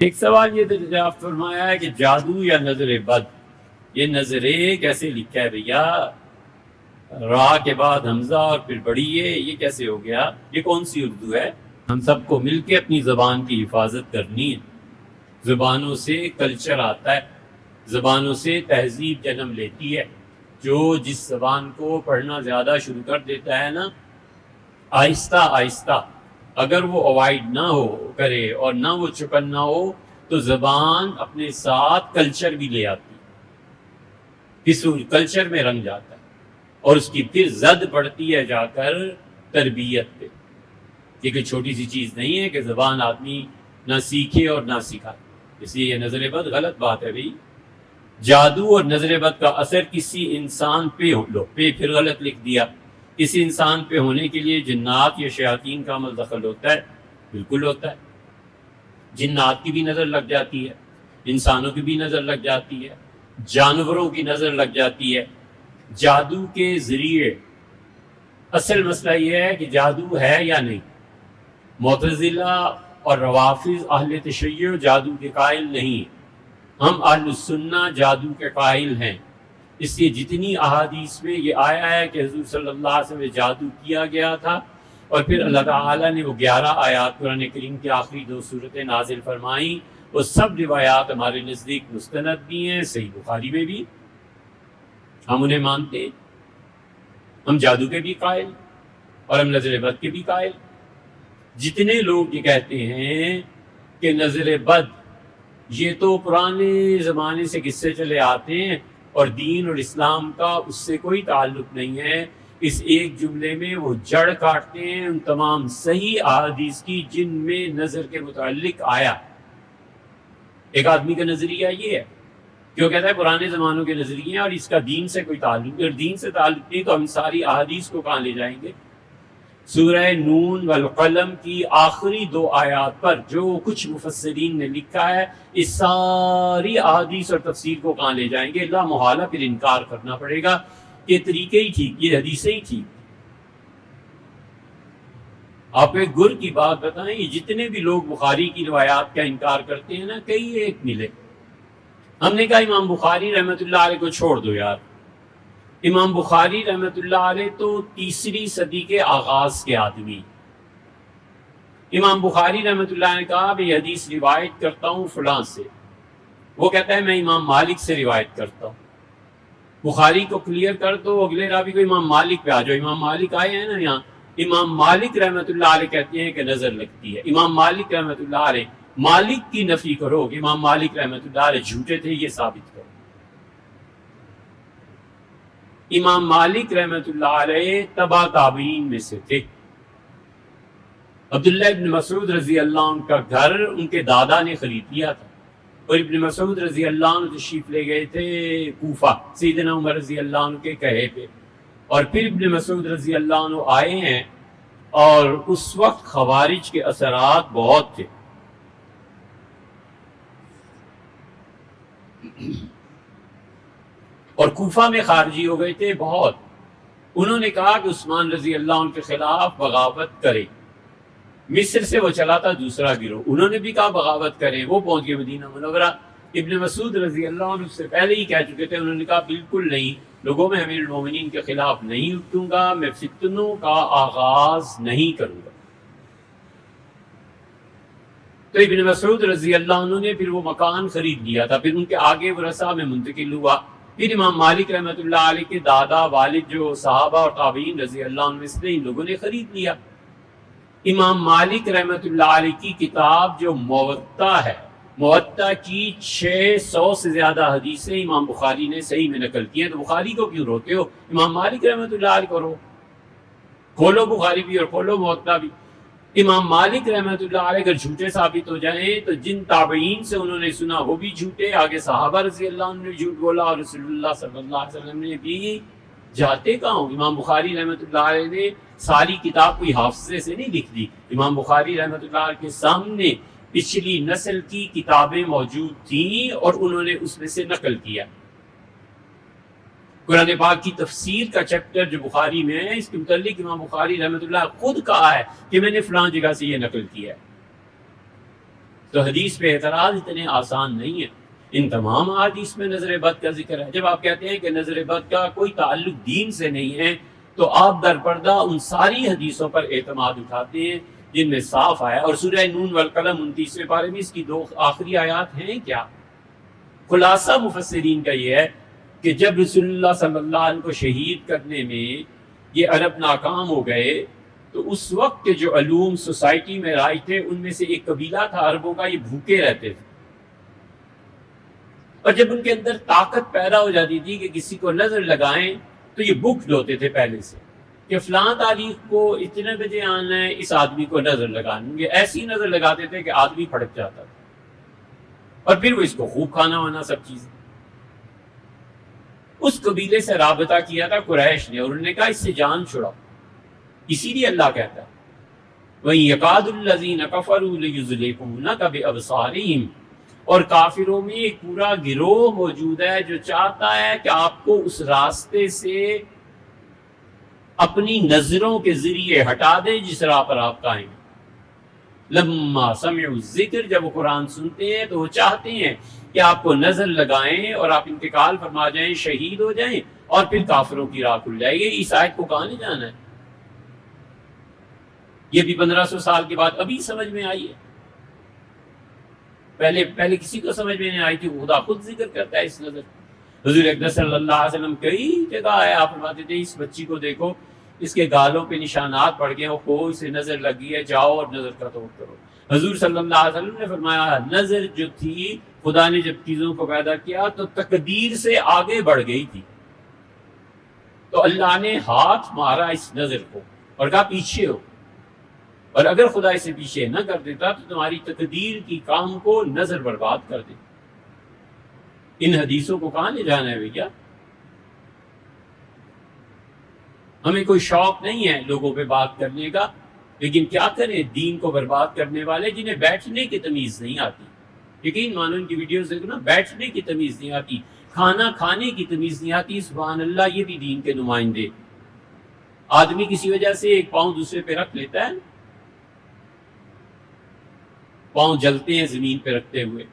ایک سوال یہ دریافت فرمایا ہے کہ جادو یا نظر بد، یہ نظرے کیسے لکھا ہے بھیا؟ را کے بعد حمزہ اور پھر بڑی یہ کیسے ہو گیا؟ یہ کون سی اردو ہے؟ ہم سب کو مل کے اپنی زبان کی حفاظت کرنی ہے۔ زبانوں سے کلچر آتا ہے، زبانوں سے تہذیب جنم لیتی ہے۔ جو جس زبان کو پڑھنا زیادہ شروع کر دیتا ہے نا، آہستہ آہستہ اگر وہ اوائڈ نہ ہو کرے اور نہ وہ چکن نہ ہو تو زبان اپنے ساتھ کلچر بھی لے آتی ہے، اس کلچر میں رنگ جاتا ہے اور اس کی پھر زد پڑتی ہے جا کر تربیت پہ۔ یہ کوئی چھوٹی سی چیز نہیں ہے کہ زبان آدمی نہ سیکھے اور نہ سکھائے۔ اس لیے یہ نظر بد غلط بات ہے بھائی۔ جادو اور نظر بد کا اثر کسی انسان پہ پھر غلط لکھ دیا۔ کسی انسان پہ ہونے کے لیے جنات یا شیاطین کا عمل دخل ہوتا ہے؟ بالکل ہوتا ہے۔ جنات کی بھی نظر لگ جاتی ہے، انسانوں کی بھی نظر لگ جاتی ہے، جانوروں کی نظر لگ جاتی ہے۔ جادو کے ذریعے اصل مسئلہ یہ ہے کہ جادو ہے یا نہیں۔ معتزلہ اور روافض اہل تشیع جادو کے قائل نہیں، ہم اہل السنہ جادو کے قائل ہیں۔ اس لیے جتنی احادیث میں یہ آیا ہے کہ حضور صلی اللہ علیہ وسلم جادو کیا گیا تھا اور پھر اللہ تعالیٰ نے وہ 11 آیات قرآن کریم کی آخری 2 صورتیں نازل فرمائیں، وہ سب روایات ہمارے نزدیک مستند بھی ہیں، صحیح بخاری میں بھی، ہم انہیں مانتے ہیں۔ ہم جادو کے بھی قائل اور ہم نظر بد کے بھی قائل۔ جتنے لوگ یہ کہتے ہیں کہ نظر بد یہ تو پرانے زمانے سے قصے چلے آتے ہیں اور دین اور اسلام کا اس سے کوئی تعلق نہیں ہے، اس ایک جملے میں وہ جڑ کاٹتے ہیں ان تمام صحیح احادیث کی جن میں نظر کے متعلق آیا۔ ایک آدمی کا نظریہ یہ ہے کہ وہ کہتا ہے پرانے زمانوں کے نظریے ہیں اور اس کا دین سے کوئی تعلق نہیں، اور دین سے تعلق نہیں تو ہم ساری احادیث کو کہاں لے جائیں گے؟ سورہ نون والقلم کی آخری 2 آیات پر جو کچھ مفسرین نے لکھا ہے، اس ساری احادیث اور تفسیر کو کہاں لے جائیں گے؟ لا محالہ پھر انکار کرنا پڑے گا کہ طریقے ہی ٹھیک، یہ حدیثیں ہی ٹھیک۔ آپ ایک گر کی بات بتائیں، یہ جتنے بھی لوگ بخاری کی روایات کا انکار کرتے ہیں نا، کئی ایک ملے۔ ہم نے کہا امام بخاری رحمۃ اللہ علیہ کو چھوڑ دو یار۔ امام بخاری رحمۃ اللہ علیہ تو 3ری صدی کے آغاز کے آدمی۔ امام بخاری رحمۃ اللہ علیہ نے کہا میں یہ حدیث روایت کرتا ہوں فلاں سے، وہ کہتا ہے میں امام مالک سے روایت کرتا ہوں۔ بخاری کو کلیئر کر دو، اگلے راوی کو امام مالک پہ آ جاؤ۔ امام مالک آئے ہیں نا یہاں، امام مالک رحمۃ اللہ علیہ کہتے ہیں کہ نظر لگتی ہے۔ امام مالک رحمۃ اللہ علیہ، مالک کی نفی کرو کہ امام مالک رحمۃ اللہ علیہ جھوٹے تھے، یہ ثابت کرو۔ امام مالک رحمۃ اللہ علیہ تبع تابعین میں سے تھے۔ عبداللہ ابن مسعود رضی اللہ عنہ کا گھر ان کے دادا نے خرید لیا تھا، اور ابن مسعود رضی اللہ عنہ تشریف لے گئے تھے کوفہ سیدنا عمر رضی اللہ عنہ کے کہے پہ، اور پھر ابن مسعود رضی اللہ عنہ آئے ہیں، اور اس وقت خوارج کے اثرات بہت تھے۔ اور کوفہ میں خارجی ہو گئے تھے بہت۔ انہوں نے کہا کہ عثمان رضی اللہ عنہ کے خلاف بغاوت کرے۔ مصر سے وہ چلا تھا دوسرا گروہ، انہوں نے بھی کہا بغاوت کریں، وہ پہنچ گئے مدینہ منورہ۔ ابن مسعود رضی اللہ عنہ سے پہلے ہی کہہ چکے تھے، انہوں نے کہا بالکل نہیں، لوگوں میں امیر المومنین کے خلاف نہیں اٹھوں گا، میں فتنوں کا آغاز نہیں کروں گا۔ تو ابن مسعود رضی اللہ عنہ نے پھر وہ مکان خرید لیا تھا، پھر ان کے آگے ورثہ میں منتقل ہوا۔ پھر امام مالک رحمۃ اللہ علیہ کے دادا والد جو صحابہ اور تابعین رضی اللہ عنہ میں سے ان لوگوں نے خرید لیا۔ امام مالک رحمۃ اللہ علیہ کی کتاب جو موطا ہے، موطا کی 600 سے زیادہ حدیثیں امام بخاری نے صحیح میں نقل کی ہیں، تو بخاری کو کیوں روتے ہو؟ امام مالک رحمۃ اللہ علیہ کو رو، کھولو بخاری بھی اور کھولو موطا بھی۔ امام مالک رحمۃ اللہ علیہ اگر جھوٹے ثابت ہو جائیں تو جن تابعین سے انہوں نے سنا وہ بھی جھوٹے، آگے صحابہ رضی اللہ عنہ نے جھوٹ بولا، اور رسول اللہ صلی اللہ علیہ وسلم نے بھی جاتے کہاں ہوں۔ امام بخاری رحمۃ اللہ علیہ نے ساری کتاب کوئی حافظے سے نہیں لکھ دی، امام بخاری رحمۃ اللہ علیہ کے سامنے پچھلی نسل کی کتابیں موجود تھیں اور انہوں نے اس میں سے نقل کیا۔ قرآن پاک کی تفسیر کا چیپٹر جو بخاری میں ہے، اس کے متعلق امام بخاری رحمۃ اللہ خود کہا ہے کہ میں نے فلاں جگہ سے یہ نقل کیا ہے۔ تو حدیث پہ اعتراض اتنے آسان نہیں ہے. ان تمام احادیث میں نظر بد کا ذکر ہے. جب آپ کہتے ہیں کہ نظر بد کا کوئی تعلق دین سے نہیں ہے تو آپ در پردہ ان ساری حدیثوں پر اعتماد اٹھاتے ہیں جن میں صاف آیا. اور سورہ نون والقلم 29ویں پارے میں اس کی 2 آخری آیات ہیں. کیا خلاصہ مفسرین کا یہ ہے کہ جب رسول اللہ صلی اللہ علیہ وسلم کو شہید کرنے میں یہ عرب ناکام ہو گئے تو اس وقت کے جو علوم سوسائٹی میں رائج تھے ان میں سے ایک قبیلہ تھا عربوں کا، یہ بھوکے رہتے تھے. اور جب ان کے اندر طاقت پیدا ہو جاتی تھی کہ کسی کو نظر لگائیں تو یہ بک ہوتے تھے پہلے سے کہ فلاں تاریخ کو اتنے بجے آنا ہے، اس آدمی کو نظر لگائیں گے. ایسی نظر لگاتے تھے کہ آدمی پھڑک جاتا تھا، اور پھر وہ اس کو خوب کھانا وانا سب چیزیں. اس قبیلے سے رابطہ کیا تھا قریش نے، اور انہوں نے کہا اس سے جان چھڑاؤ. اسی لیے اللہ کہتا ہے وَإِن يَكَادُ الَّذِينَ كَفَرُوا لَيُزْلِقُونَكَ بِأَبْصَارِهِمْ، اور کافروں میں ایک پورا گروہ موجود ہے جو چاہتا ہے کہ آپ کو اس راستے سے اپنی نظروں کے ذریعے ہٹا دے جس راہ پر آپ قائم. لما سمعوا الذکر، جب وہ قرآن سنتے ہیں تو وہ چاہتے ہیں کہ آپ کو نظر لگائیں اور آپ انتقال فرما جائیں، شہید ہو جائیں، اور پھر کافروں کی راہ کھل جائے گی. اس آیت کو کہاں لے جانا ہے؟ یہ بھی 1500 سال کے بعد ابھی سمجھ میں آئی ہے. پہلے کسی کو سمجھ میں نہیں آئی تھی. خدا خود ذکر کرتا ہے اس نظر. حضور اکرم صلی اللہ علیہ وسلم کئی جگہ ہے، آپ فرماتے تھے اس بچی کو دیکھو، اس کے گالوں پہ نشانات پڑ گئے، وہ اسے نظر لگی ہے، جاؤ اور نظر کا توڑ کرو. حضور صلی اللہ علیہ وسلم نے فرمایا نظر جو تھی، خدا نے جب چیزوں کو پیدا کیا تو تقدیر سے آگے بڑھ گئی تھی، تو اللہ نے ہاتھ مارا اس نظر کو اور کہا پیچھے ہو. اور اگر خدا اسے پیچھے نہ کر دیتا تو تمہاری تقدیر کی کام کو نظر برباد کر دے. ان حدیثوں کو کہاں لے جانا ہے بھیا؟ ہمیں کوئی شوق نہیں ہے لوگوں پہ بات کرنے کا، لیکن کیا کریں دین کو برباد کرنے والے جنہیں بیٹھنے کی تمیز نہیں آتی. یقین مانو ان کی ویڈیوز دیکھو نا، بیٹھنے کی تمیز نہیں آتی، کھانا کھانے کی تمیز نہیں آتی. سبحان اللہ، یہ بھی دین کے نمائندے. آدمی کسی وجہ سے ایک پاؤں دوسرے پہ رکھ لیتا ہے، پاؤں جلتے ہیں زمین پہ رکھتے ہوئے،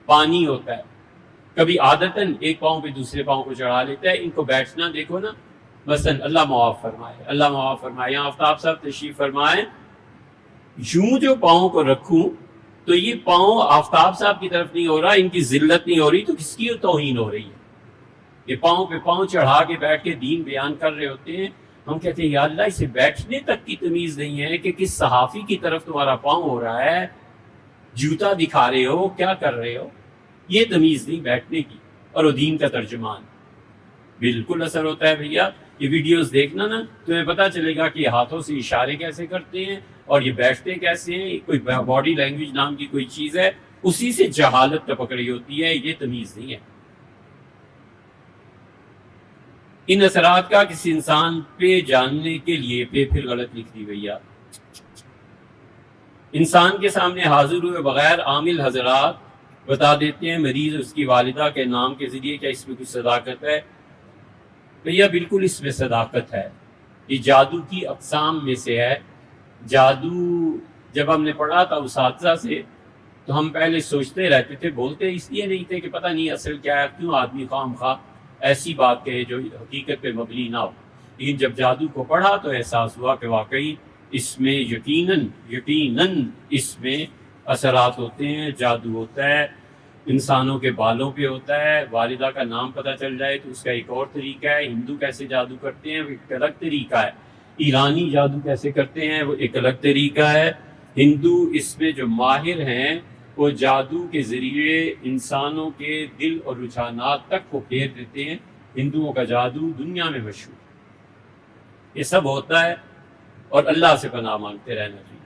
پانی ہوتا ہے، کبھی عادتاً ایک پاؤں پہ دوسرے پاؤں کو چڑھا لیتا ہے. ان کو بیٹھنا دیکھو نا، مثلا اللہ معاف فرمائے، اللہ معاف فرمائے. یہاں آفتاب صاحب تشریف فرمائے، یوں جو پاؤں کو رکھوں تو یہ پاؤں آفتاب صاحب کی طرف نہیں ہو رہا، ان کی ذلت نہیں ہو رہی، تو کس کی توہین ہو رہی ہے؟ یہ پاؤں پہ پاؤں چڑھا کے بیٹھ کے دین بیان کر رہے ہوتے ہیں. ہم کہتے ہیں یا اللہ اسے بیٹھنے تک کی تمیز نہیں ہے کہ کس صحافی کی طرف تمہارا پاؤں ہو رہا ہے، جوتا دکھا رہے ہو، کیا کر رہے ہو. یہ تمیز نہیں بیٹھنے کی، اور وہ دین کا ترجمان. بالکل اثر ہوتا ہے بھیا. یہ ویڈیوز دیکھنا نا، تمہیں پتہ چلے گا کہ یہ ہاتھوں سے اشارے کیسے کرتے ہیں اور یہ بیٹھتے کیسے ہیں. کوئی باڈی لینگویج نام کی کوئی چیز ہے، اسی سے جہالت ٹپک رہی ہوتی ہے. یہ تمیز نہیں ہے. ان اثرات کا کسی انسان پہ جاننے کے لیے پھر غلط لکھ دی بھیا. انسان کے سامنے حاضر ہوئے بغیر عامل حضرات بتا دیتے ہیں مریض اس کی والدہ کے نام کے ذریعے، کیا اس میں کچھ صداقت ہے؟ بھیا بالکل اس میں صداقت ہے. یہ جادو کی اقسام میں سے ہے. جادو جب ہم نے پڑھا تھا اساتذہ سے تو ہم پہلے سوچتے رہتے تھے، بولتے اس لیے نہیں تھے کہ پتہ نہیں اصل کیا ہے، کیوں آدمی خام خواہ ایسی بات کہے جو حقیقت پہ مبنی نہ ہو. لیکن جب جادو کو پڑھا تو احساس ہوا کہ واقعی اس میں یقیناً اس میں اثرات ہوتے ہیں، جادو ہوتا ہے. انسانوں کے بالوں پہ ہوتا ہے. والدہ کا نام پتہ چل جائے تو اس کا ایک اور طریقہ ہے. ہندو کیسے جادو کرتے ہیں وہ ایک الگ طریقہ ہے. ایرانی جادو کیسے کرتے ہیں وہ ایک الگ طریقہ ہے. ہندو اس میں جو ماہر ہیں وہ جادو کے ذریعے انسانوں کے دل اور رجحانات تک کو پھیر دیتے ہیں. ہندوؤں کا جادو دنیا میں مشہور. یہ سب ہوتا ہے اور اللہ سے پناہ مانگتے رہنا چاہیے.